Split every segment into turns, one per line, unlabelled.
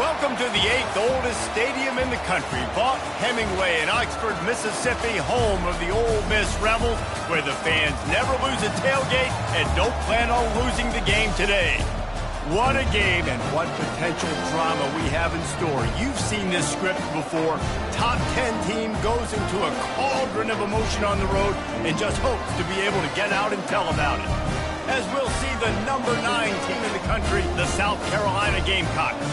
Welcome to the 8th oldest stadium in the country, Vaught Hemingway in Oxford, Mississippi, home of the Ole Miss Rebels, where the fans never lose a tailgate and don't plan on losing the game today. What a game and what potential drama we have in store. You've seen this script before. Top 10 team goes into a cauldron of emotion on the road and just hopes to be able to get out and tell about it. As we'll see the number 9 team in the country, the South Carolina Gamecocks,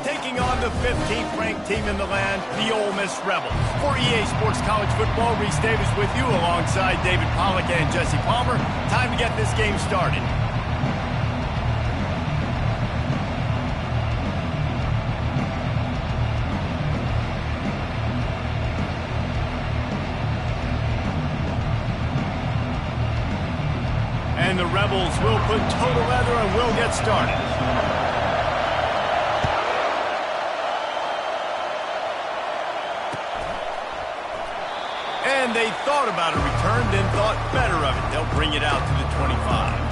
taking on the 15th ranked team in the land, the Ole Miss Rebels. For EA Sports College Football, Reese Davis with you alongside David Pollack and Jesse Palmer. Time to get this game started. And the Rebels will put total leather and will get started. And they thought about a return, then thought better of it. They'll bring it out to the 25.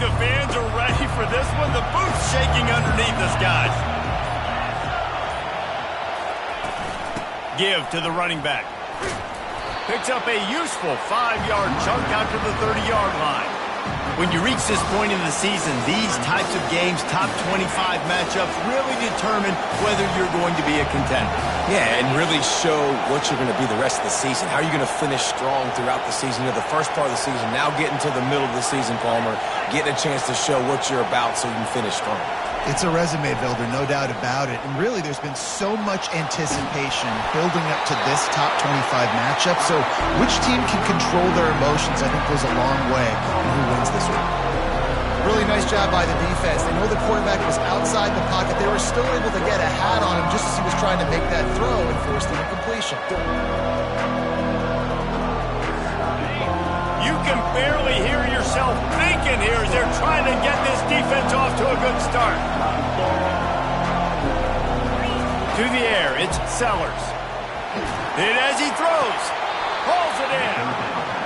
The fans are ready for this one. The boot's shaking underneath us, guys. Give to the running back. Picks up a useful 5-yard chunk out to the 30-yard line. When you reach this point in the season, these types of games, top 25 matchups, really determine whether you're going to be a contender.
Yeah, and really show what you're going to be the rest of the season. How are you going to finish strong throughout the season? You know, the first part of the season, now getting to the middle of the season, Palmer, getting a chance to show what you're about so you can finish strong.
It's a resume builder, no doubt about it. And really, there's been so much anticipation building up to this top 25 matchup. So which team can control their emotions, I think, goes a long way in who wins this one. Really nice job by the defense. They know the quarterback was outside the pocket. They were still able to get a hat on him just as he was trying to make that throw and force the incompletion.
You can barely hear yourself thinking here as they're trying to get this defense off to a good start. To the air, it's Sellers. And as he throws, hauls it in.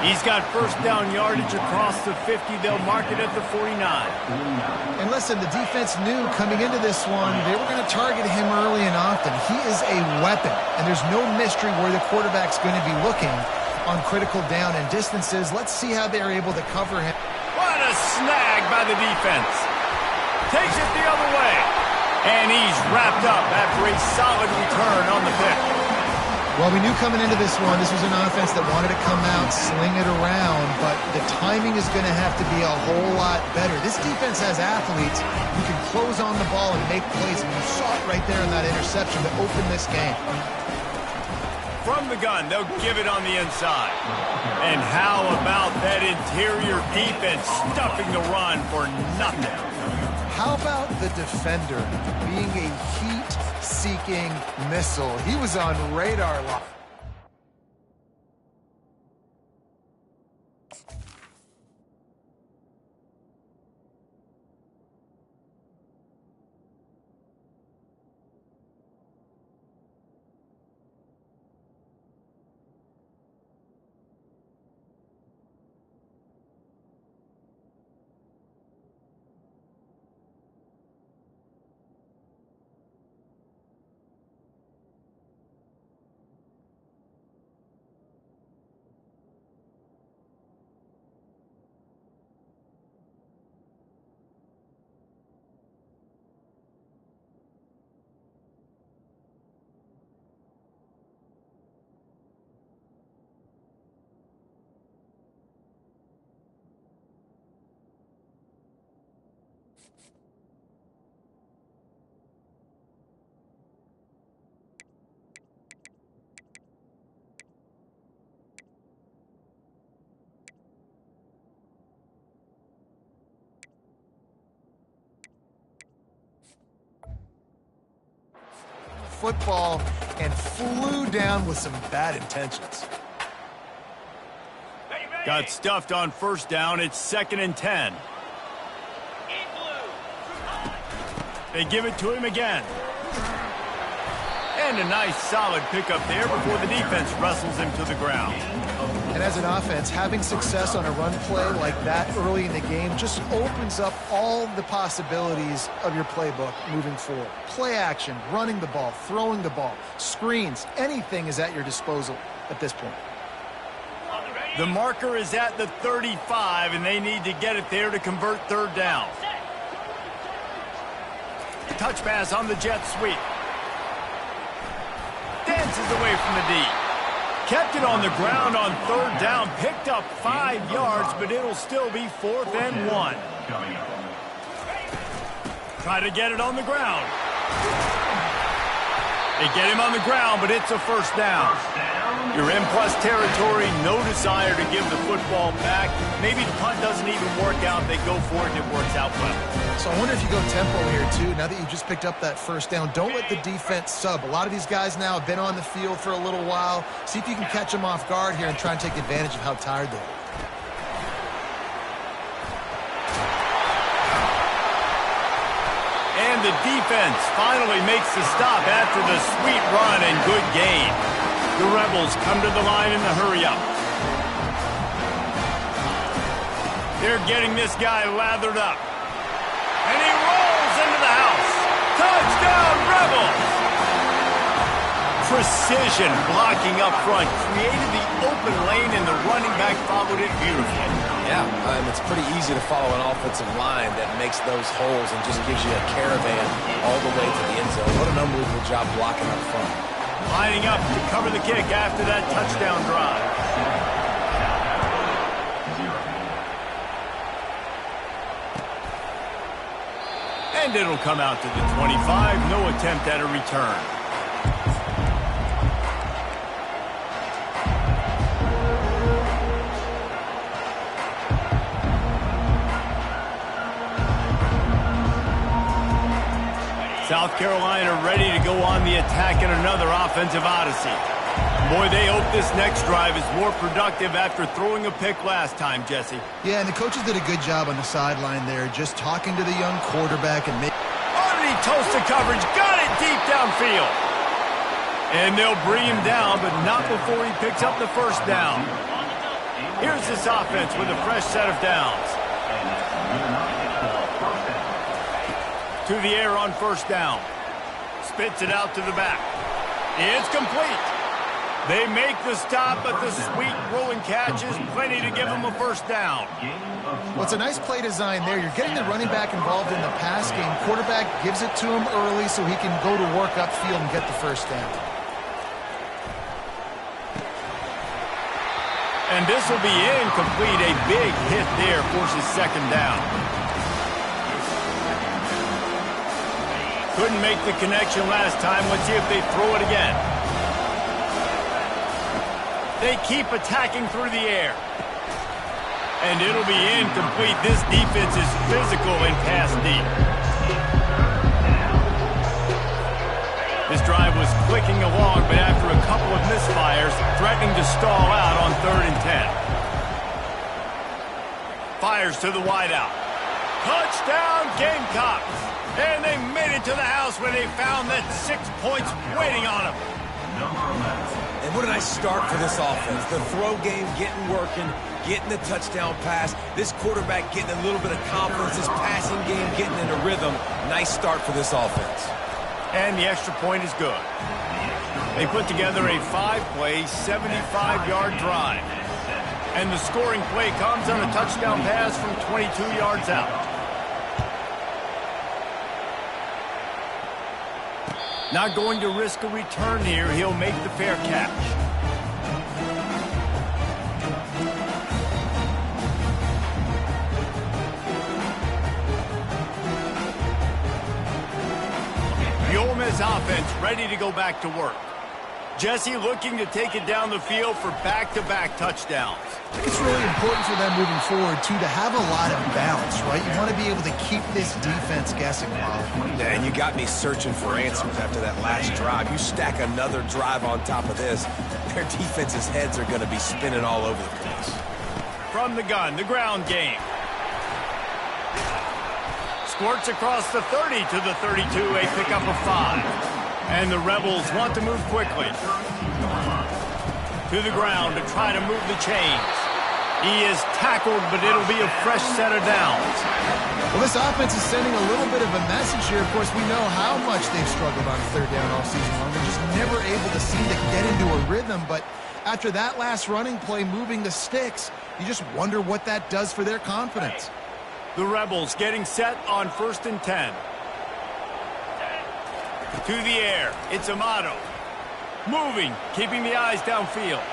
He's got first down yardage across the 50. They'll mark it at the 49.
And listen, the defense knew coming into this one, they were going to target him early and often. He is a weapon, and there's no mystery where the quarterback's going to be looking on critical down and distances. Let's see how they're able to cover him.
What a snag by the defense. Takes it the other way. And he's wrapped up after a solid return on the pick.
Well, we knew coming into this one, this was an offense that wanted to come out, sling it around, but the timing is going to have to be a whole lot better. This defense has athletes who can close on the ball and make plays, and you saw it right there in that interception to open this game.
From the gun, they'll give it on the inside. And how about that interior defense stuffing the run for nothing?
How about the defender being a heat-seeking missile? He was on radar lock. football and flew down with some bad intentions.
Got stuffed on first down. It's 2nd and 10. They give it to him again. And a nice solid pickup there before the defense wrestles him to the ground.
And as an offense, having success on a run play like that early in the game just opens up all the possibilities of your playbook moving forward. Play action, running the ball, throwing the ball, screens, anything is at your disposal at this point.
The marker is at the 35, and they need to get it there to convert 3rd down. Touch pass on the jet sweep. Dances away from the D. Kept it on the ground on 3rd down. Picked up 5 yards, but it'll still be 4th and 1. Try to get it on the ground. They get him on the ground, but it's a 1st down. You're in plus territory, no desire to give the football back. Maybe the punt doesn't even work out. They go for it, and it works out well.
So I wonder if you go tempo here, too. Now that you just picked up that 1st down, don't let the defense sub. A lot of these guys now have been on the field for a little while. See if you can catch them off guard here and try and take advantage of how tired they are.
And the defense finally makes the stop after the sweet run and good gain. The Rebels come to the line in the hurry-up. They're getting this guy lathered up. And he rolls into the house. Touchdown, Rebels! Precision blocking up front created the open lane, and the running back followed it beautifully.
Yeah, it's pretty easy to follow an offensive line that makes those holes and just gives you a caravan all the way to the end zone. What an unbelievable job blocking up front.
Lining up to cover the kick after that touchdown drive. And it'll come out to the 25. No attempt at a return. South Carolina ready to go on the attack in another offensive odyssey. Boy, they hope this next drive is more productive after throwing a pick last time, Jesse.
Yeah, and the coaches did a good job on the sideline there, just talking to the young quarterback and making...
Underneath toasted coverage, got it deep downfield. And they'll bring him down, but not before he picks up the 1st down. Here's this offense with a fresh set of downs. To the air on 1st down. Spits it out to the back. It's complete. They make the stop, but the sweet rolling catch is plenty to give them a 1st down.
Well, it's a nice play design there. You're getting the running back involved in the pass game. Quarterback gives it to him early so he can go to work upfield and get the 1st down.
And this will be incomplete. A big hit there forces 2nd down. Couldn't make the connection last time. Let's see if they throw it again. They keep attacking through the air. And it'll be incomplete. This defense is physical and pass deep. This drive was clicking along, but after a couple of misfires, threatening to stall out on 3rd and 10. Fires to the wideout. Touchdown, Gamecocks! And they made it to the house where they found that 6 points waiting on them.
And what a nice start for this offense. The throw game getting working, getting the touchdown pass. This quarterback getting a little bit of confidence. This passing game getting in a rhythm. Nice start for this offense.
And the extra point is good. They put together a 5-play, 75-yard drive. And the scoring play comes on a touchdown pass from 22 yards out. Not going to risk a return here. He'll make the fair catch. The Ole Miss offense ready to go back to work. Jesse looking to take it down the field for back-to-back touchdowns.
I think it's really important for them moving forward, too, to have a lot of balance, right? You want to be able to keep this defense guessing, Bob.
Yeah, and you got me searching for answers after that last drive. You stack another drive on top of this, their defense's heads are going to be spinning all over the place.
From the gun, the ground game. Squirts across the 30 to the 32, a pickup of 5. And the Rebels want to move quickly. To the ground to try to move the chains. He is tackled, but it'll be a fresh set of downs.
Well, this offense is sending a little bit of a message here. Of course, we know how much they've struggled on third down all season long. They're just never able to seem to get into a rhythm. But after that last running play, moving the sticks, you just wonder what that does for their confidence.
The Rebels getting set on 1st and 10. To the air, it's Amato. Moving, keeping the eyes downfield.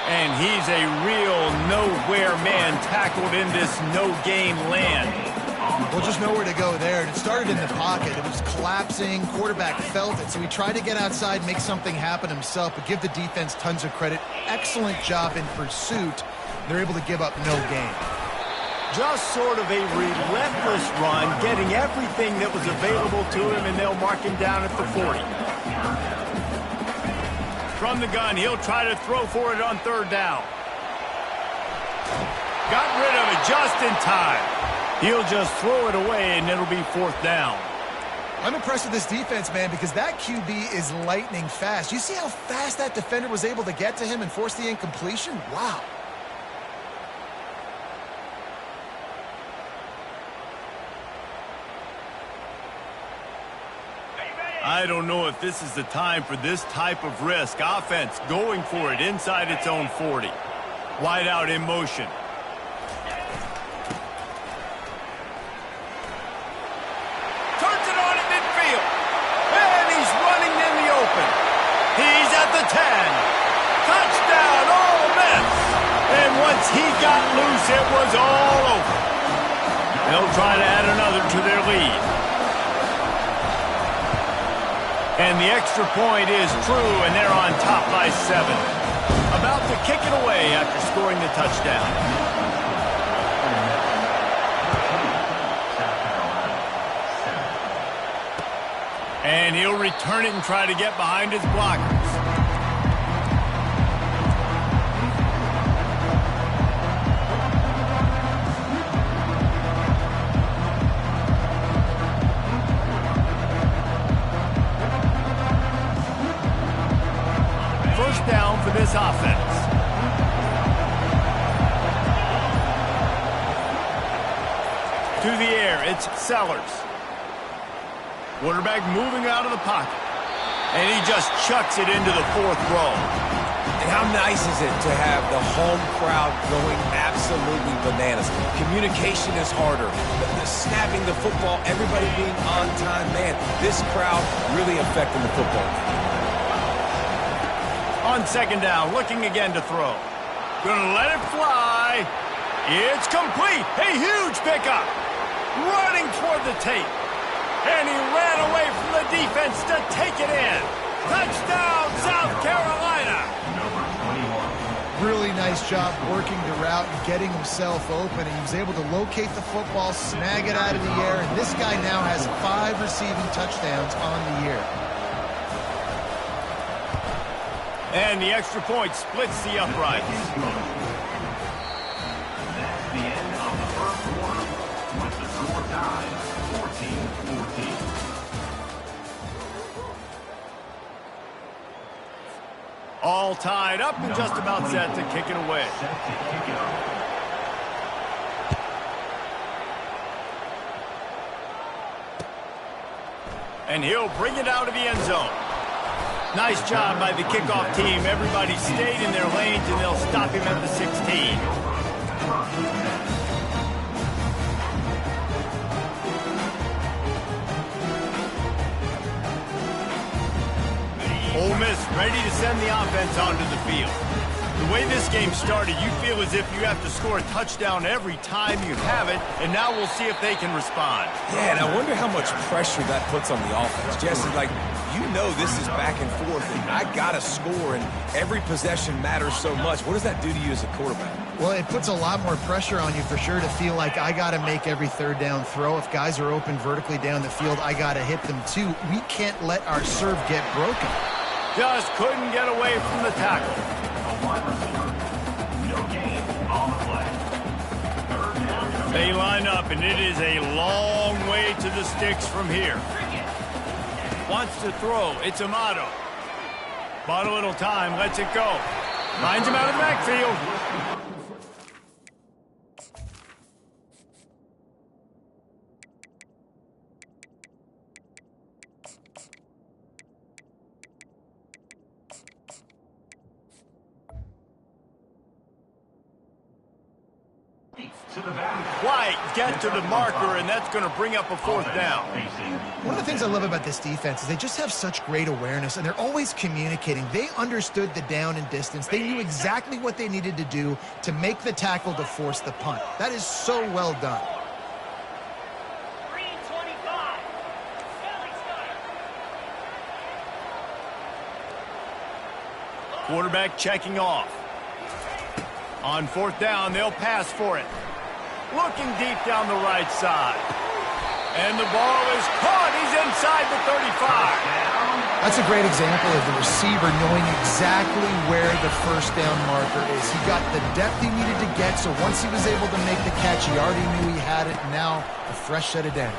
And he's a real nowhere man tackled in this no-game land.
Well, just nowhere to go there. And it started in the pocket. It was collapsing. Quarterback felt it. So he tried to get outside, make something happen himself, but give the defense tons of credit. Excellent job in pursuit. They're able to give up no gain.
Just sort of a relentless run, getting everything that was available to him, and they'll mark him down at the 40. From the gun, he'll try to throw for it on 3rd down. Got rid of it just in time. He'll just throw it away, and it'll be 4th down.
I'm impressed with this defense, man, because that QB is lightning fast. You see how fast that defender was able to get to him and force the incompletion? Wow.
I don't know if this is the time for this type of risk. Offense going for it inside its own 40. Wide out in motion. Turns it on at midfield. And he's running in the open. He's at the 10. Touchdown, Ole Miss. And once he got loose, it was all over. They'll try to add another to their lead. And the extra point is true, and they're on top by 7. About to kick it away after scoring the touchdown. And he'll return it and try to get behind his blockers. Down for this offense. To the air, it's Sellers. Quarterback moving out of the pocket. And he just chucks it into the 4th row.
And how nice is it to have the home crowd going absolutely bananas? Communication is harder. The snapping the football, everybody being on time. Man, this crowd really affecting the football game.
On 2nd down, looking again to throw. Gonna let it fly. It's complete. A huge pickup. Running toward the tape. And he ran away from the defense to take it in. Touchdown, South Carolina.
Really nice job working the route and getting himself open. And he was able to locate the football, snag it out of the air. And this guy now has 5 receiving touchdowns on the year.
And the extra point splits the uprights.
That's the end of the 1st quarter with the score tied 14-14.
All tied up and just about set to kick it away. And he'll bring it out of the end zone. Nice job by the kickoff team. Everybody stayed in their lanes, and they'll stop him at the 16. Ole Miss ready to send the offense onto the field. The way this game started, you feel as if you have to score a touchdown every time you have it, and now we'll see if they can respond.
Yeah, and I wonder how much pressure that puts on the offense. Jesse, like, you know this is back and forth, and I got to score, and every possession matters so much. What does that do to you as a quarterback?
Well, it puts a lot more pressure on you for sure to feel like I got to make every third down throw. If guys are open vertically down the field, I got to hit them too. We can't let our serve get broken.
Just couldn't get away from the tackle.
A wide receiver. No gain on the play. Third down.
They line up, and it is a long way to the sticks from here. Wants to throw. It's Amato. Bought a little time. Lets it go. Lines him out of the backfield.
To the back.
White get to the marker, and that's going to bring up a fourth down.
One of the things I love about this defense is they just have such great awareness, and they're always communicating. They understood the down and distance. They knew exactly what they needed to do to make the tackle to force the punt. That is so well done.
Quarterback checking off. On fourth down, they'll pass for it. Looking deep down the right side. And the ball is caught. He's inside the 35.
That's a great example of the receiver knowing exactly where the first down marker is. He got the depth he needed to get, so once he was able to make the catch, he already knew he had it, and now a fresh set of downs.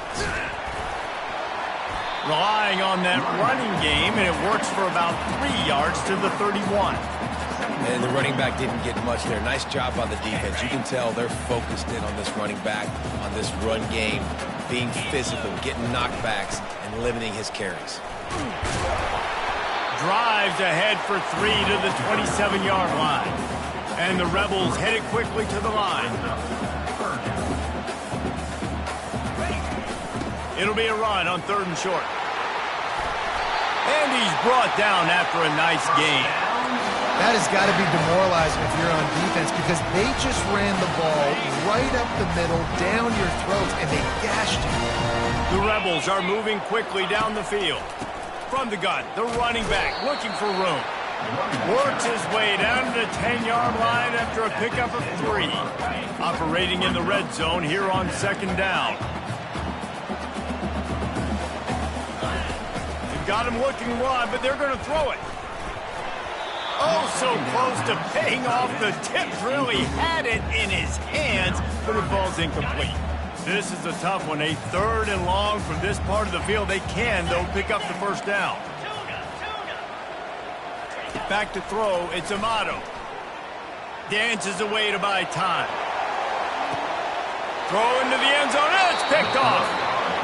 Relying on that running game, and it works for about 3 yards to the 31.
And the running back didn't get much there. Nice job by the defense. You can tell they're focused in on this running back, on this run game, being physical, getting knockbacks, and limiting his carries.
Drives ahead for 3 to the 27-yard line. And the Rebels headed quickly to the line. It'll be a run on 3rd and short. And he's brought down after a nice gain.
That has got to be demoralizing if you're on defense because they just ran the ball right up the middle, down your throats, and they gashed you.
The Rebels are moving quickly down the field. From the gun, the running back looking for room. Works his way down to the 10-yard line after a pickup of 3. Operating in the red zone here on 2nd down. They've got him looking wide, but they're going to throw it. Oh, so close to paying off. The tip really had it in his hands, but it falls incomplete. This is a tough one. A 3rd and long from this part of the field. They can, though, pick up the first down. Back to throw. It's Amato. Dances away to buy time. Throw into the end zone. And it's picked off.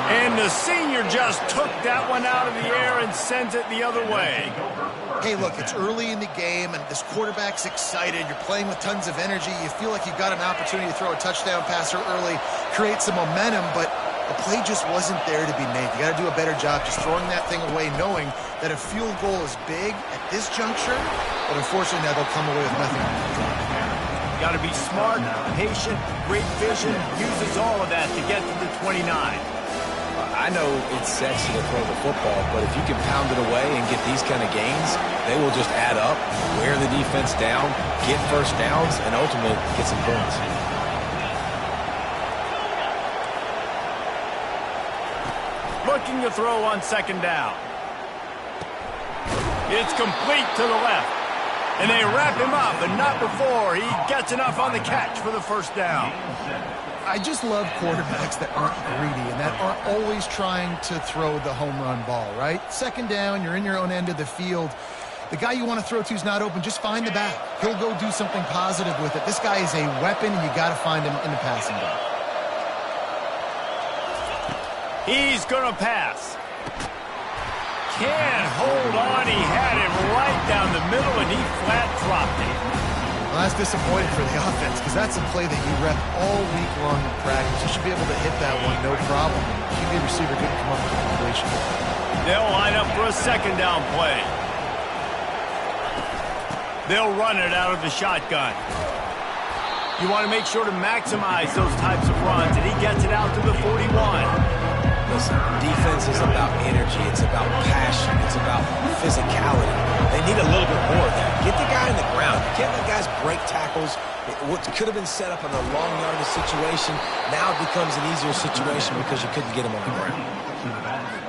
And the senior just took that one out of the air and sends it the other way.
Hey, look, it's early in the game, and this quarterback's excited. You're playing with tons of energy. You feel like you've got an opportunity to throw a touchdown passer early, create some momentum, but the play just wasn't there to be made. You got to do a better job just throwing that thing away, knowing that a field goal is big at this juncture, but unfortunately now they'll come away with nothing on the drive.
Got to be smart, patient, great vision, uses all of that to get to the 29.
I know it's sexy to throw the football, but if you can pound it away and get these kind of gains, they will just add up, wear the defense down, get first downs, and ultimately get some points.
Looking to throw on 2nd down. It's complete to the left. And they wrap him up, but not before he gets enough on the catch for the first down.
I just love quarterbacks that aren't greedy and that aren't always trying to throw the home run ball, right? 2nd down, you're in your own end of the field. The guy you want to throw to is not open. Just find the back. He'll go do something positive with it. This guy is a weapon, and you got to find him in the passing game.
He's going to pass. Can't hold on. He had it right down the middle, and he flat dropped it.
Well, that's disappointing for the offense because that's a play that you rep all week long in practice. You should be able to hit that one, no problem. QB receiver couldn't come up with a completion.
They'll line up for a 2nd down play. They'll run it out of the shotgun. You want to make sure to maximize those types of runs, and he gets it out to the 41.
listen, defense is about energy. It's about passion. It's about physicality. They need a little bit more of that. Get the guy in the ground. You can't let guys break tackles. What could have been set up in a long yardage situation, now it becomes an easier situation because you couldn't get him on the ground.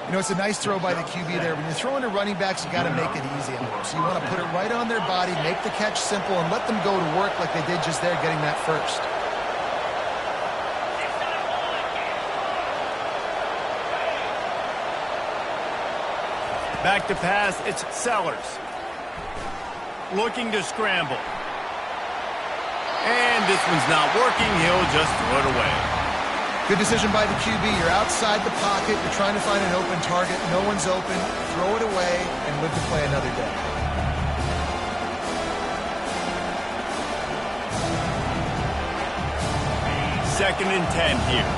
You know, it's a nice throw by the QB there. When you're throwing to running backs, you got to make it easy on them. So you want to put it right on their body, make the catch simple, and let them go to work like they did just there, getting that first.
Back to pass, it's Sellers. Looking to scramble. And this one's not working. He'll just throw it away.
Good decision by the QB. You're outside the pocket. You're trying to find an open target. No one's open. Throw it away and live to play another day.
Second and 10 here.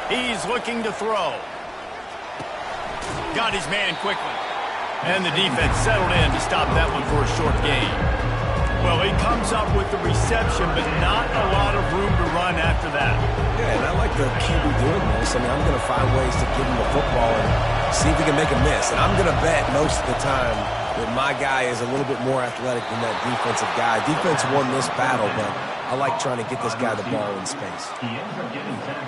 He's looking to throw. Got his man quickly. And the defense settled in to stop that one for a short gain. Well, he comes up with the reception, but not a lot of room to run after that.
Yeah, and I like the QB doing this. I mean, I'm going to find ways to give him the football and see if he can make a miss. And I'm going to bet most of the time that my guy is a little bit more athletic than that defensive guy. Defense won this battle, but I like trying to get this guy the ball in space.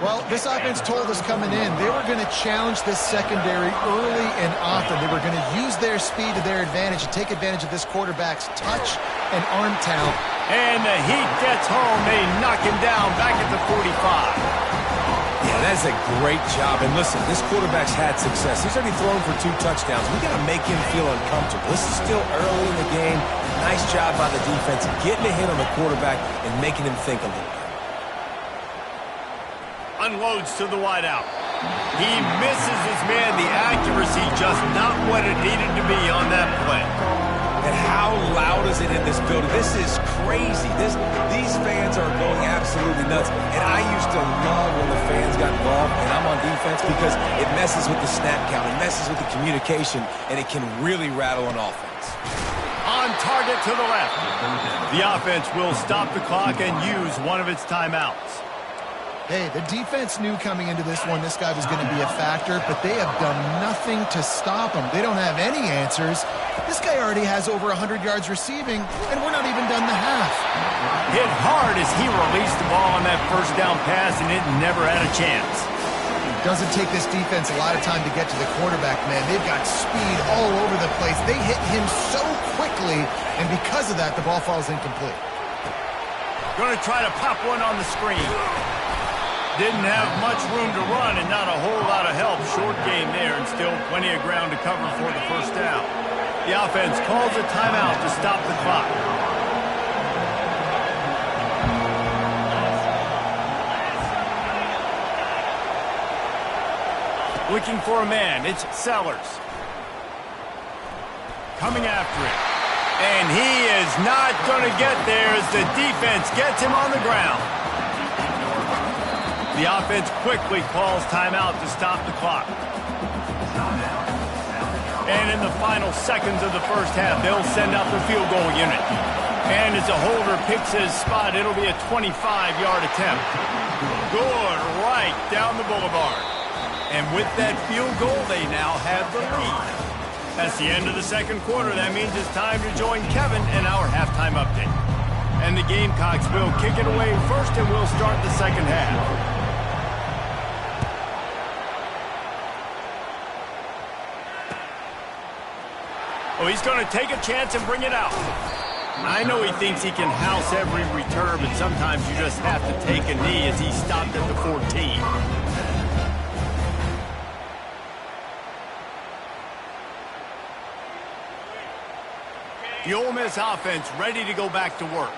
Well, this offense told us coming in they were going to challenge this secondary early and often. They were going to use their speed to their advantage and take advantage of this quarterback's touch and arm talent.
And the heat gets home. They knock him down back at the 45.
Yeah, that's a great job. And listen, this quarterback's had success. He's already thrown for 2 touchdowns. We got to make him feel uncomfortable. This is still early in the game. Nice job by the defense getting a hit on the quarterback and making him think a little bit.
Unloads to the wideout. He misses his man. The accuracy just not what it needed to be on that play.
And how loud is it in this building? This is crazy. These fans are going absolutely nuts. And I used to love when the fans got involved, and I'm on defense because it messes with the snap count. It messes with the communication, and it can really rattle an offense.
On target to the left. The offense will stop the clock and use one of its timeouts.
Hey, the defense knew coming into this one this guy was going to be a factor, but they have done nothing to stop him. They don't have any answers. This guy already has over 100 yards receiving, and we're not even done the half.
Hit hard as he released the ball on that first down pass, and it never had a chance.
It doesn't take this defense a lot of time to get to the quarterback, man. They've got speed all over the place. They hit him so quickly, and because of that, the ball falls incomplete.
Going to try to pop one on the screen. Didn't have much room to run and not a whole lot of help. Short game there and still plenty of ground to cover for the first down. The offense calls a timeout to stop the clock. Looking for a man. It's Sellers. Coming after it. And he is not going to get there as the defense gets him on the ground. The offense quickly calls timeout to stop the clock. And in the final seconds of the first half, they'll send out the field goal unit. And as a holder picks his spot, it'll be a 25-yard attempt. Good, right down the boulevard. And with that field goal, they now have the lead. That's the end of the second quarter. That means it's time to join Kevin in our halftime update. And the Gamecocks will kick it away first, and we'll start the second half. Oh, he's going to take a chance and bring it out. I know he thinks he can house every return, but sometimes you just have to take a knee as he stopped at the 14. The Ole Miss offense ready to go back to work.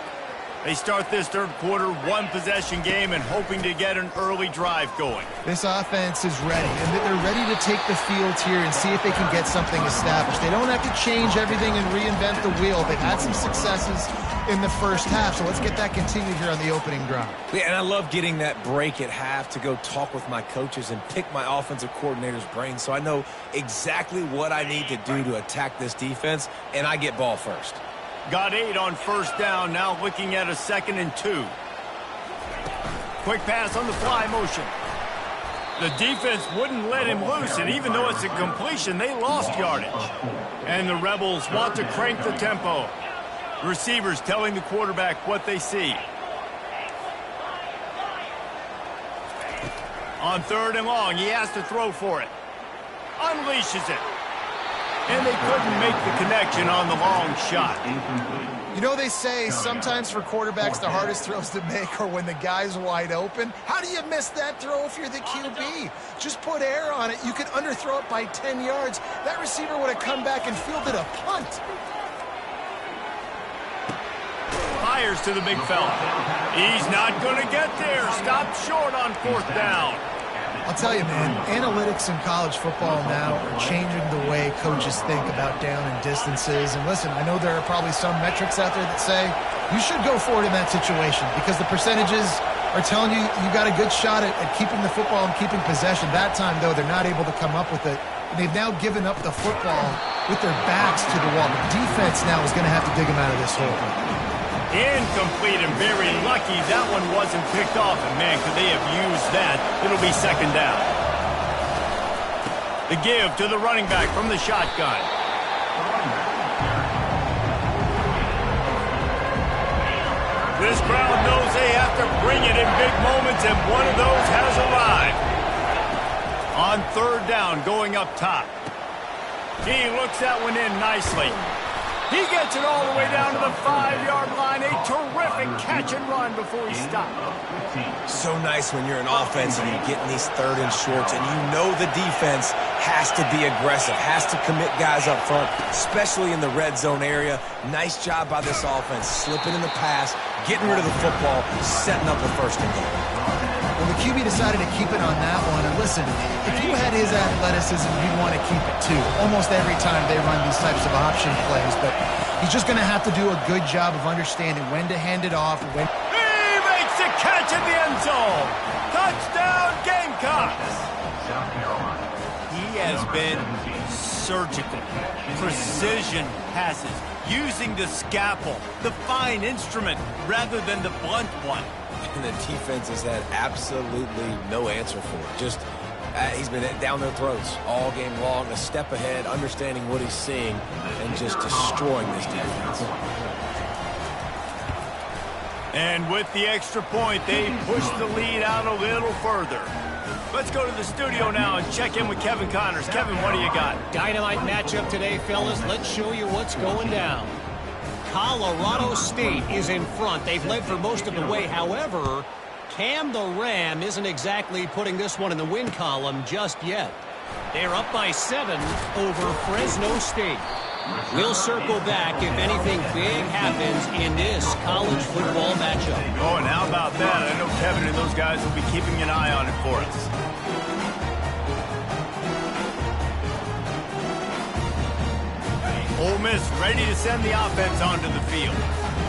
They start this third quarter, one-possession game, and hoping to get an early drive going.
This offense is ready, and they're ready to take the field here and see if they can get something established. They don't have to change everything and reinvent the wheel. They've had some successes in the first half, so let's get that continued here on the opening drive.
Yeah, and I love getting that break at half to go talk with my coaches and pick my offensive coordinator's brain so I know exactly what I need to do to attack this defense, and I get ball first.
Got 8 on first down, now looking at a 2nd and 2. Quick pass on the fly motion. The defense wouldn't let him loose, and even though it's a completion, they lost yardage. And the Rebels want to crank the tempo. Receivers telling the quarterback what they see. On 3rd and long, he has to throw for it. Unleashes it. And they couldn't make the connection on the long shot.
You know, they say sometimes for quarterbacks the hardest throws to make are when the guy's wide open. How do you miss that throw if you're the QB? Just put air on it. You could underthrow it by 10 yards. That receiver would have come back and fielded a punt.
Fires to the big fella. He's not going to get there. Stopped short on 4th down.
I'll tell you, man, analytics in college football now are changing the way coaches think about down and distances. And listen, I know there are probably some metrics out there that say you should go for it in that situation because the percentages are telling you you got a good shot at keeping the football and keeping possession. That time, though, they're not able to come up with it. And they've now given up the football with their backs to the wall. The defense now is going to have to dig them out of this hole.
Incomplete and very lucky that one wasn't picked off. And, man, could they have used that? It'll be 2nd down. The give to the running back from the shotgun. This crowd knows they have to bring it in big moments, and one of those has arrived. On 3rd down, going up top. He looks that one in nicely. He gets it all the way down to the 5-yard line. A terrific catch and run before he stopped.
So nice when you're an offense and you're getting these 3rd and shorts, and you know the defense has to be aggressive, has to commit guys up front, especially in the red zone area. Nice job by this offense, slipping in the pass, getting rid of the football, setting up a 1st and goal.
Well, the QB decided to keep it on that one. And listen, if you had his athleticism, you'd want to keep it too. Almost every time they run these types of option plays. But he's just going to have to do a good job of understanding when to hand it off. When
he makes a catch in the end zone. Touchdown, Gamecocks. He has been surgical. Precision passes. Using the scalpel, the fine instrument, rather than the blunt one.
And the defense has had absolutely no answer for it. Just, he's been down their throats all game long, a step ahead, understanding what he's seeing, and just destroying this defense.
And with the extra point, they push the lead out a little further. Let's go to the studio now and check in with Kevin Connors. Kevin, what do you got?
Dynamite matchup today, fellas. Let's show you what's going down. Colorado State is in front. They've led for most of the way. However, Cam the Ram isn't exactly putting this one in the win column just yet. They're up by 7 over Fresno State. We'll circle back if anything big happens in this college football matchup.
Oh, and how about that? I know Kevin and those guys will be keeping an eye on it for us. Ole Miss ready to send the offense onto the field.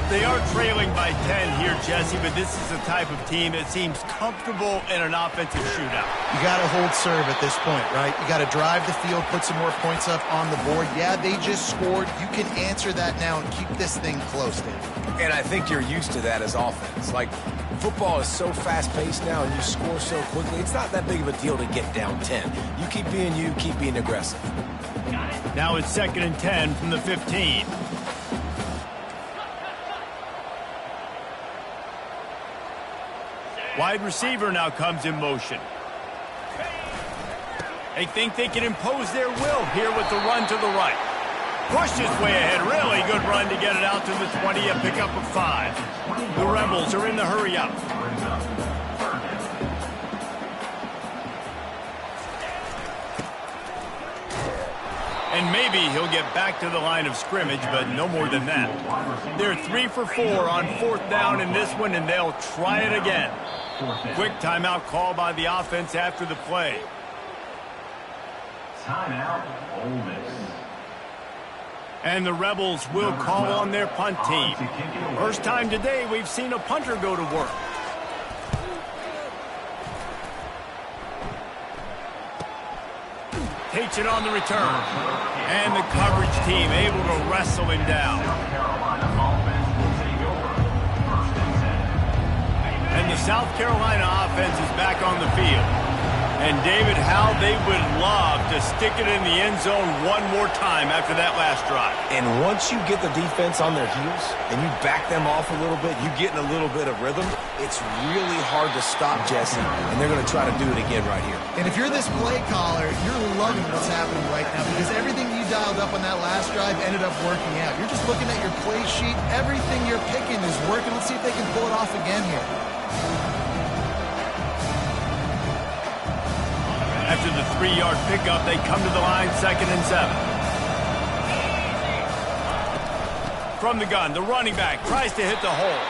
They are trailing by 10 here, Jesse, but this is the type of team that seems comfortable in an offensive shootout.
You got to hold serve at this point, right? You got to drive the field, put some more points up on the board. Yeah, they just scored. You can answer that now and keep this thing close, Dave.
And I think you're used to that as offense. Like, football is so fast-paced now and you score so quickly, it's not that big of a deal to get down 10. You keep being you, keep being aggressive.
Now it's 2nd and 10 from the 15. Wide receiver now comes in motion. They think they can impose their will here with the run to the right. Pushes way ahead. Really good run to get it out to the 20, a pickup of 5. The Rebels are in the hurry up. And maybe he'll get back to the line of scrimmage, but no more than that. They're 3 for 4 on 4th down in this one, and they'll try it again. Quick timeout call by the offense after the play.
Timeout, Ole Miss.
And the Rebels will call on their punt team. First time today we've seen a punter go to work. Takes it on the return. And the coverage team able to wrestle him down. And the the South Carolina offense is back on the field. And, David, how they would love to stick it in the end zone one more time after that last drive.
And once you get the defense on their heels and you back them off a little bit, you get in a little bit of rhythm, it's really hard to stop Jesse, and they're going to try to do it again right here.
And if you're this play caller, you're loving what's happening right now because everything you dialed up on that last drive ended up working out. You're just looking at your play sheet. Everything you're picking is working. Let's see if they can pull it off again here.
After the 3-yard pickup, they come to the line, 2nd and 7. From the gun, the running back tries to hit the hole.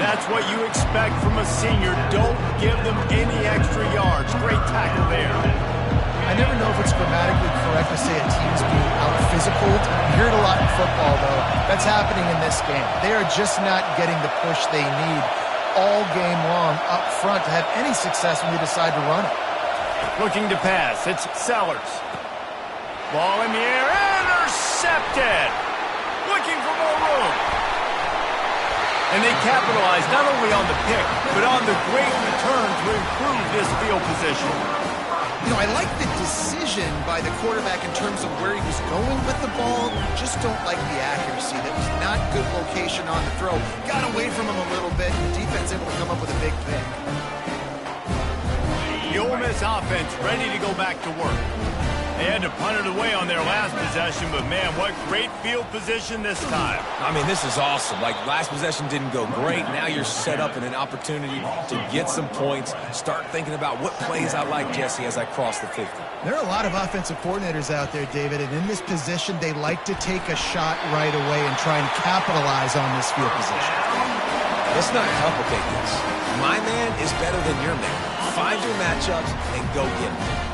That's what you expect from a senior. Don't give them any extra yards. Great tackle there.
I never know if it's grammatically correct to say a team's being out-physicaled. You hear it a lot in football, though. That's happening in this game. They are just not getting the push they need all game long up front to have any success when they decide to run it.
Looking to pass. It's Sellers. Ball in the air. Intercepted. Looking for more room. And they capitalize not only on the pick, but on the great return to improve this field position.
You know, I like the decision by the quarterback in terms of where he was going with the ball. Just don't like the accuracy. That was not good location on the throw. Got away from him a little bit, and the defense able to come up with a big pick.
The Ole Miss offense ready to go back to work. They had to punt it away on their last possession, but man, what great field position this time.
I mean, this is awesome. Like, last possession didn't go great. Now you're set up in an opportunity to get some points. Start thinking about what plays I like, Jesse, as I cross the 50.
There are a lot of offensive coordinators out there, David, and in this position, they like to take a shot right away and try and capitalize on this field position.
Let's not complicate this. My man is better than your man. Find your matchups and go get them.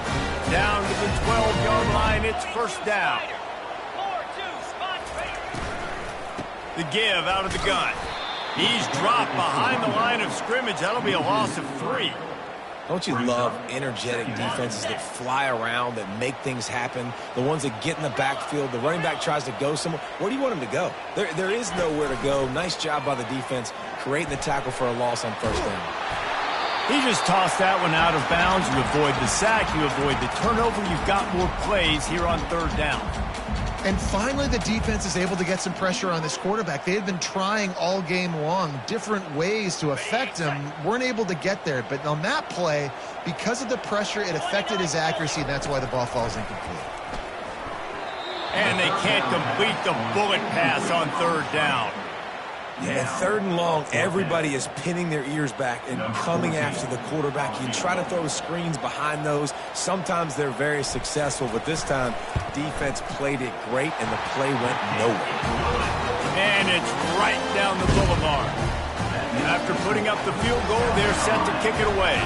Down to the 12-yard line, it's 1st down. The give out of the gun. He's dropped behind the line of scrimmage. That'll be a loss of 3.
Don't you love energetic defenses that fly around, that make things happen? The ones that get in the backfield, the running back tries to go somewhere. Where do you want him to go? There is nowhere to go. Nice job by the defense, creating the tackle for a loss on 1st down.
He just tossed that one out of bounds. You avoid the sack, you avoid the turnover. You've got more plays here on 3rd down.
And finally, the defense is able to get some pressure on this quarterback. They had been trying all game long different ways to affect him. Weren't able to get there. But on that play, because of the pressure, it affected his accuracy, and that's why the ball falls incomplete.
And they can't complete the bullet pass on 3rd down.
Yeah, 3rd and long, everybody is pinning their ears back and coming after the quarterback. You can try to throw screens behind those. Sometimes they're very successful, but this time, defense played it great, and the play went nowhere.
And it's right down the boulevard. After putting up the field goal, they're set to kick it away.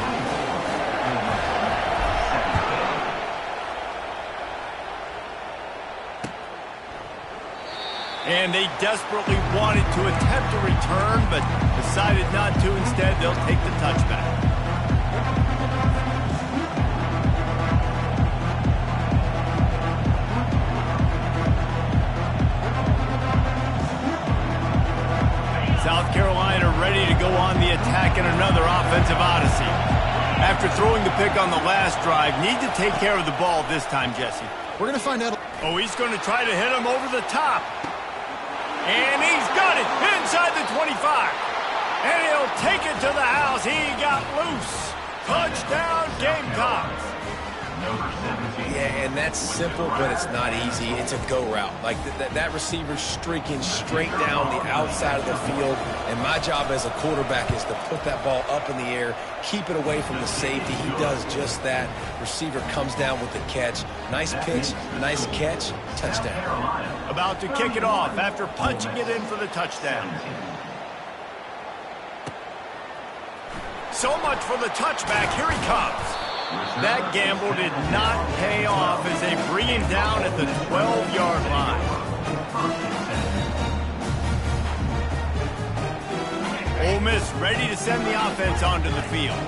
And they desperately wanted to attempt a return, but decided not to. Instead, they'll take the touchback. South Carolina ready to go on the attack in another offensive odyssey. After throwing the pick on the last drive, need to take care of the ball this time, Jesse.
We're going to find out.
Oh, he's going to try to hit him over the top. And he's got it inside the 25. And he'll take it to the house. He got loose. Touchdown, Gamecocks.
Yeah, and that's simple, but it's not easy. It's a go route. Like that receiver's streaking straight down the outside of the field, and my job as a quarterback is to put that ball up in the air, keep it away from the safety. He does just that. Receiver comes down with the catch. Nice pitch, nice catch, touchdown.
About to kick it off after punching it in for the touchdown. So much for the touchback. Here he comes. That gamble did not pay off as they bring him down at the 12-yard line. Ole Miss ready to send the offense onto the field.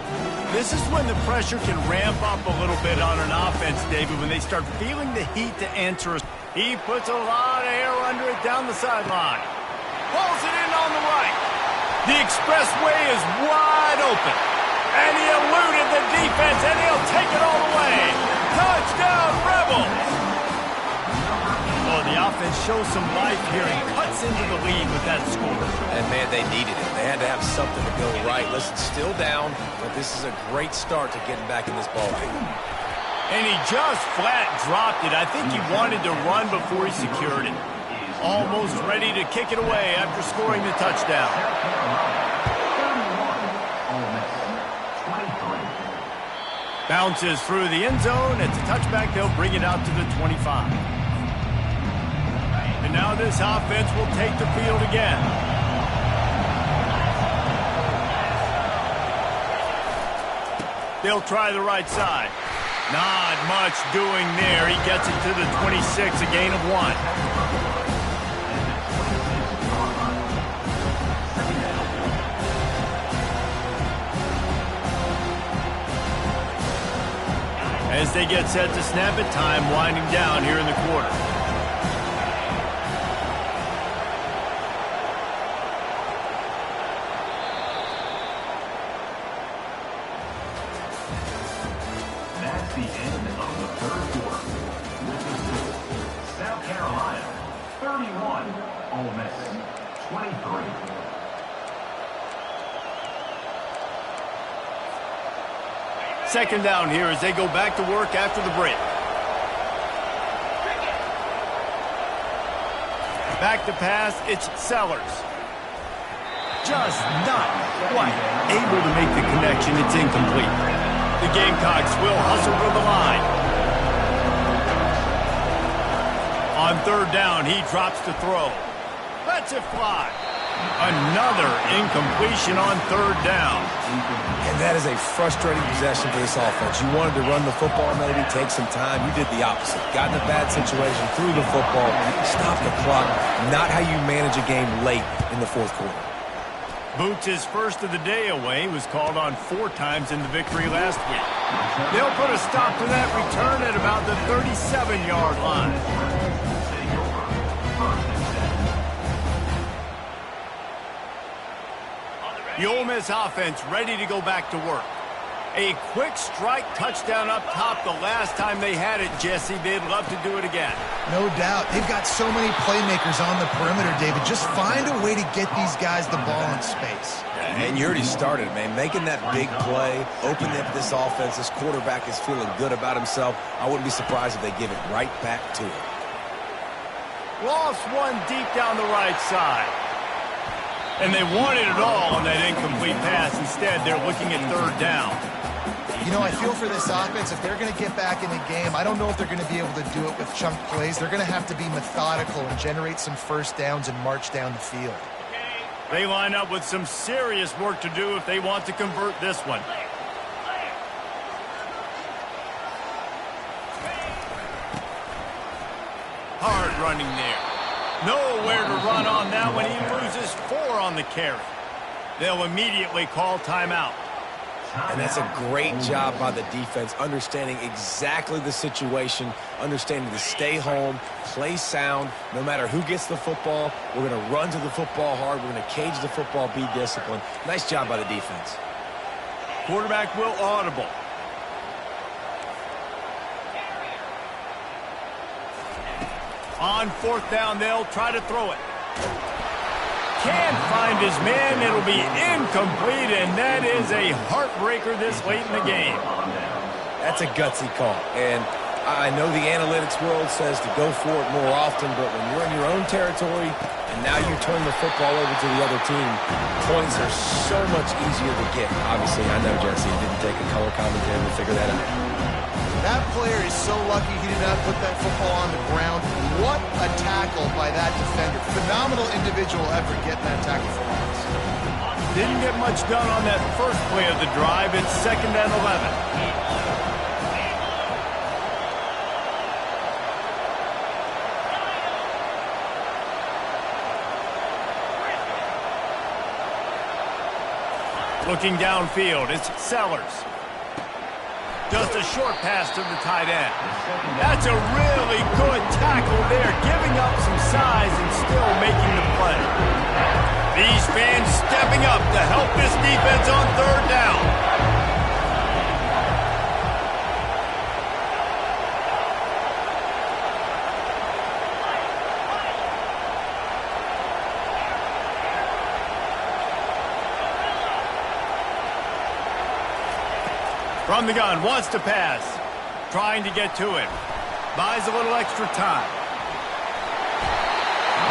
This is when the pressure can ramp up a little bit on an offense, David, when they start feeling the heat to answer. He puts a lot of air under it down the sideline. Pulls it in on the right. The expressway is wide open. And he eluded the defense, and he'll take it all the way. Touchdown, Rebels! Oh, the offense shows some life here and cuts into the lead with that score.
And, man, they needed it. They had to have something to go right. Listen, still down, but this is a great start to getting back in this ballgame.
And he just flat dropped it. I think he wanted to run before he secured it. Almost ready to kick it away after scoring the touchdown. Bounces through the end zone. It's a touchback. They'll bring it out to the 25. And now this offense will take the field again. They'll try the right side. Not much doing there. He gets it to the 26, a gain of 1. As they get set to snap it, time winding down here in the quarter.
That's the end of the third quarter. With the score, South Carolina 31, Ole Miss 23.
Second down here as they go back to work after the break. Back to pass, it's Sellers. Just not quite able to make the connection. It's incomplete. The Gamecocks will hustle for the line. On third down, he drops to throw. Lets it fly. Another incompletion on third down.
And that is a frustrating possession for this offense. You wanted to run the football, maybe take some time. You did the opposite. Got in a bad situation, threw the football, stopped the clock. Not how you manage a game late in the fourth quarter.
Boots' first of the day away was called on 4 times in the victory last week. They'll put a stop to that return at about the 37-yard line. The Ole Miss offense ready to go back to work. A quick strike touchdown up top the last time they had it, Jesse. They'd love to do it again.
No doubt. They've got so many playmakers on the perimeter, David. Just find a way to get these guys the ball in space.
And you already started, man. Making that big play, opening up this offense. This quarterback is feeling good about himself. I wouldn't be surprised if they give it right back to him.
Lost one deep down the right side. And they wanted it all on that incomplete pass. Instead, they're looking at third down.
You know, I feel for this offense, if they're going to get back in the game, I don't know if they're going to be able to do it with chunk plays. They're going to have to be methodical and generate some first downs and march down the field.
They line up with some serious work to do if they want to convert this one. Hard running there. Nowhere to run on that one. He loses 4 on the carry. They'll immediately call timeout.
And that's a great job by the defense, understanding exactly the situation, understanding to stay home, play sound. No matter who gets the football, we're going to run to the football hard. We're going to cage the football, be disciplined. Nice job by the defense.
Quarterback will audible. On fourth down, they'll try to throw it. Can't find his man. It'll be incomplete, and that is a heartbreaker this late in the game.
That's a gutsy call. And I know the analytics world says to go for it more often, but when you're in your own territory and now you turn the football over to the other team, points are so much easier to get. Obviously, I know, Jesse, it didn't take a color commentator to figure that out.
That player is so lucky he did not put that football on the ground. What a tackle by that defender. Phenomenal individual effort getting that tackle for once.
Didn't get much done on that first play of the drive. It's 2nd and 11. Looking downfield, it's Sellers. Just a short pass to the tight end. That's a really good tackle there, giving up some size and still making the play. These fans stepping up to help this defense on third down. From the gun, wants to pass. Trying to get to him. Buys a little extra time.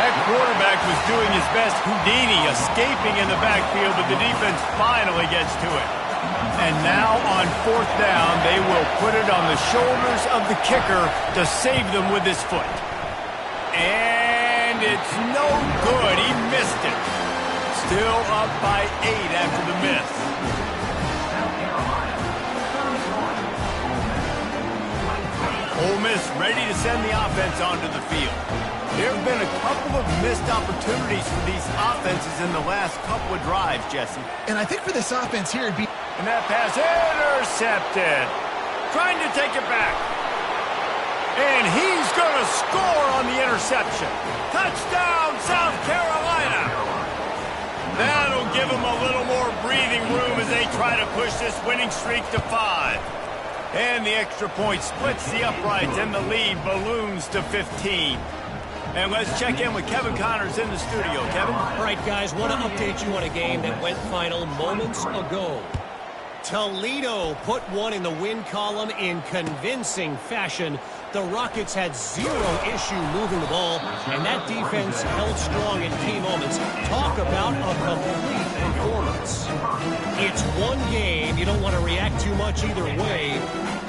That quarterback was doing his best Houdini, escaping in the backfield, but the defense finally gets to it. And now on fourth down, they will put it on the shoulders of the kicker to save them with his foot. And it's no good. He missed it. Still up by 8 after the miss. Ole Miss ready to send the offense onto the field. There have been a couple of missed opportunities for these offenses in the last couple of drives, Jesse.
And I think for this offense here, it'd be...
And that pass intercepted. Trying to take it back. And he's going to score on the interception. Touchdown, South Carolina. That'll give them a little more breathing room as they try to push this winning streak to 5. And the extra point splits the uprights, and the lead balloons to 15. And let's check in with Kevin Connors in the studio. Kevin?
All right, guys, want to update you on a game that went final moments ago. Toledo put one in the win column in convincing fashion. The Rockets had zero issue moving the ball, and that defense held strong in key moments. Talk about a complete performance. It's one game. You don't want to react too much either way,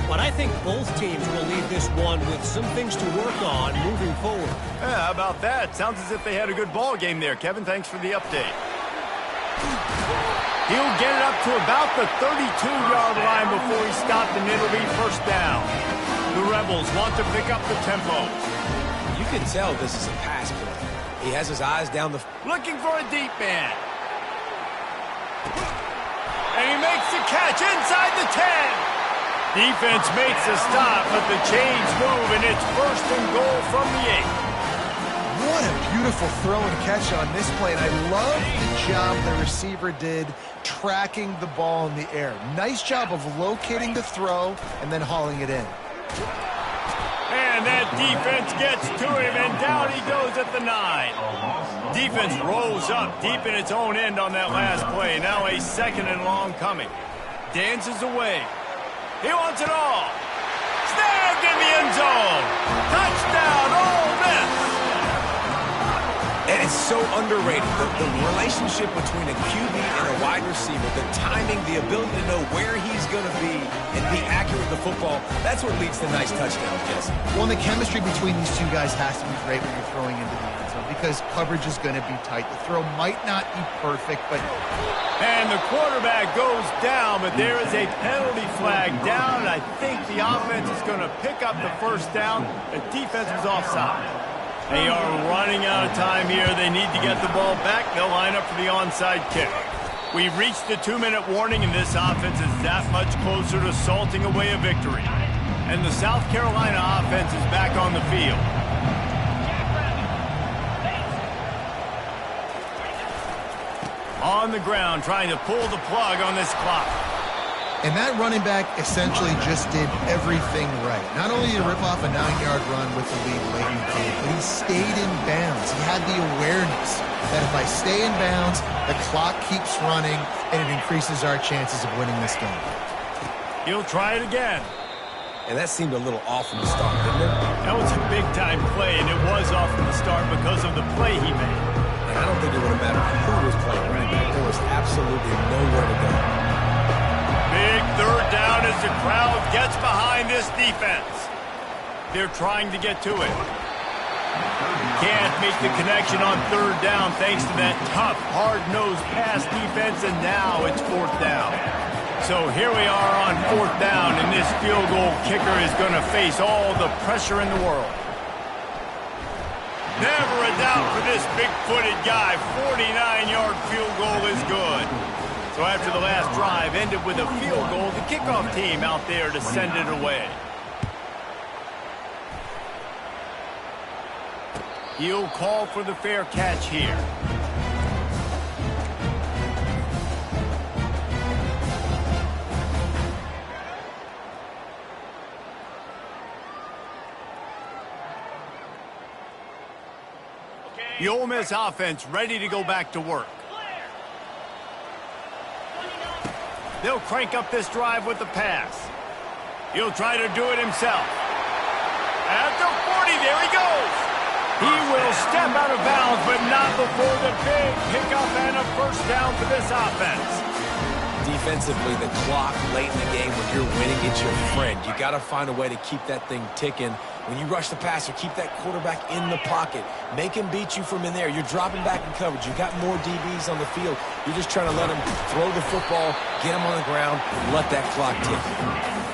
but I think both teams will leave this one with some things to work on moving forward.
Yeah, how about that? Sounds as if they had a good ball game there, Kevin. Thanks for the update. He'll get it up to about the 32-yard line before he's stopped, and it'll be first down. The Rebels want to pick up the tempo.
You can tell this is a pass play. He has his eyes down the...
Looking for a deep man. And he makes the catch inside the 10. Defense makes a stop, but the chains move, and it's first and goal from the 8.
What a beautiful throw and catch on this play, and I love the job the receiver did tracking the ball in the air. Nice job of locating the throw and then hauling it in.
And that defense gets to him, and down he goes at the 9. Defense rolls up deep in its own end on that last play. Now a second and long coming. Dances away. He wants it all. Snagged in the end zone. Touchdown, Ole Miss.
And it's so underrated. The relationship between a QB and a wide receiver, the timing, the ability to know where he's going to be and be accurate with the football, that's what leads to nice touchdowns, Jesse.
Well, and the chemistry between these two guys has to be great when you're throwing into the end zone because coverage is going to be tight. The throw might not be perfect, but...
And the quarterback goes down, but there is a penalty flag down, and I think the offense is going to pick up the first down. The defense was offside. They are running out of time here. They need to get the ball back. They'll line up for the onside kick. We've reached the 2-minute warning, and this offense is that much closer to salting away a victory. And the South Carolina offense is back on the field. On the ground, trying to pull the plug on this clock.
And that running back essentially just did everything right. Not only did he rip off a 9-yard run with the lead late in the game, but he stayed in bounds. He had the awareness that if I stay in bounds, the clock keeps running, and it increases our chances of winning this game.
He'll try it again.
And that seemed a little off from the start, didn't it?
That was a big-time play, and it was off from the start because of the play he made.
And I don't think it would have mattered who was playing right back. There was absolutely nowhere to go.
Big third down as the crowd gets behind this defense. They're trying to get to it. Can't make the connection on third down thanks to that tough, hard-nosed pass defense, and now it's fourth down. So here we are on fourth down, and this field goal kicker is going to face all the pressure in the world. Never a doubt for this big-footed guy. 49-yard field goal is good. So after the last drive ended with a field goal, the kickoff team out there to send it away. He'll call for the fair catch here. The Ole Miss offense ready to go back to work. They'll crank up this drive with the pass. He'll try to do it himself. At the 40, there he goes. He will step out of bounds, but not before the big pickup and a first down for this offense.
Defensively, the clock late in the game when you're winning, it's your friend. You got to find a way to keep that thing ticking. When you rush the passer, keep that quarterback in the pocket. Make him beat you from in there. You're dropping back in coverage. You got more DBs on the field. You're just trying to let him throw the football, get him on the ground, and let that clock tick.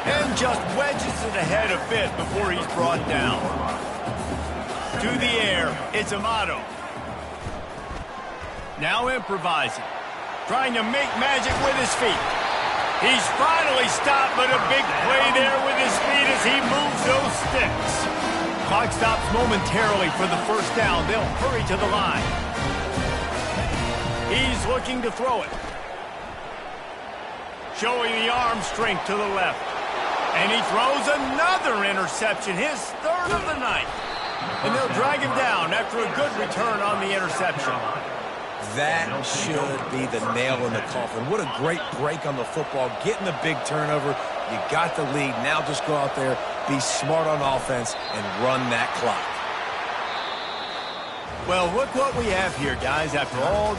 And just wedges it ahead a bit before he's brought down. To the air, it's Amato. Now improvising. Trying to make magic with his feet. He's finally stopped, but a big play there with his feet as he moves those sticks. Clock stops momentarily for the first down. They'll hurry to the line. He's looking to throw it. Showing the arm strength to the left. And he throws another interception, his third of the night. And they'll drag him down after a good return on the interception.
That should be the nail in the coffin. What a great break on the football. Getting the big turnover. You got the lead. Now just go out there, be smart on offense, and run that clock.
Well, look what we have here, guys. After all